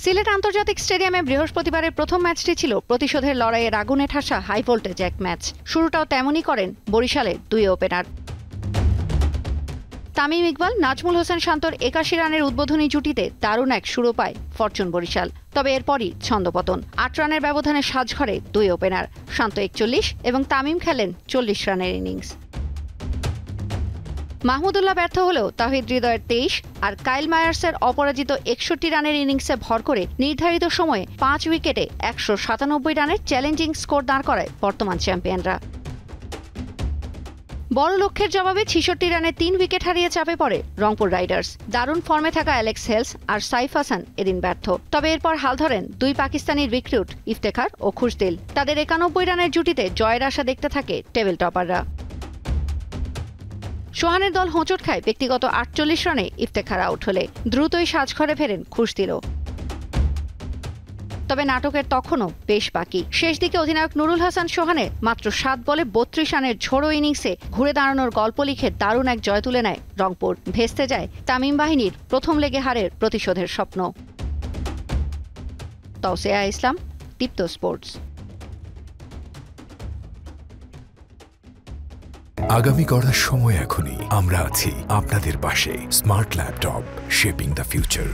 সিলেট আন্তর্জাতিক স্টেডিয়ামে বৃহস্পতিবারের প্রথম ম্যাচটি ছিল প্রতিশোধের লড়াইয়ের আগুনে ঠাসা হাই ভোল্টেজ এক ম্যাচ। শুরুটাও তেমনই করেন বরিশালের দুই ওপেনার। তামিম ইকবাল, নাজমুল হোসেন শান্তর ৮১ রানের উদ্বোধনী জুটিতে দারুণ এক শুরু পায় ফরচুন বরিশাল। তবে এরপরই ছন্দপতন। ৮ রানের ব্যবধানে সাজঘরে দুই ওপেনার। শান্ত ৪১ এবং তামিম খেলেন ৪০ রানের ইনিংস। মাহমুদুল্লাহ ব্যর্থ হলেও তাহিদ হৃদয়ের ২৩ আর কাইল মায়ার্সের অপরাজিত ৬১ রানের ইনিংসে ভর করে নির্ধারিত সময়ে ৫ উইকেটে ১৯৭ রানের চ্যালেঞ্জিং স্কোর দাঁড় করায় বর্তমান চ্যাম্পিয়নরা। বড় লক্ষ্যের জবাবে ৬৬ রানে ৩ উইকেট হারিয়ে চাপে পড়ে রংপুর রাইডার্স। দারুণ ফর্মে থাকা অ্যালেক্স হেলস আর সাইফ হাসান এদিন ব্যর্থ। তবে এরপর হাল ধরেন দুই পাকিস্তানি রিক্রুট ইফতেখার ও খুশদিল। তাদের ৯১ রানের জুটিতে জয়ের আশা দেখতে থাকে টেবিল টপাররা। সোহানের দল হোঁচট খায় ব্যক্তিগত ৪৮ রানে ইফতেখার আউট হলে। দ্রুতই সাজঘরে ফেরেন খুশদিলও। তবে নাটকের তখনও বেশ বাকি। শেষ দিকে অধিনায়ক নুরুল হাসান সোহানের মাত্র ৭ বলে ৩২ রানের ঝোড়ো ইনিংসে ঘুরে দাঁড়ানোর গল্প লিখে দারুণ এক জয় তুলে নেয় রংপুর। ভেস্তে যায় তামিম বাহিনীর প্রথম লেগে হারের প্রতিশোধের স্বপ্ন। তৌসিয়া ইসলাম, দীপ্ত স্পোর্টস। আগামী গড়ার সময় এখনই। আমরা আছি আপনাদের পাশে। Smart laptop, shaping the future.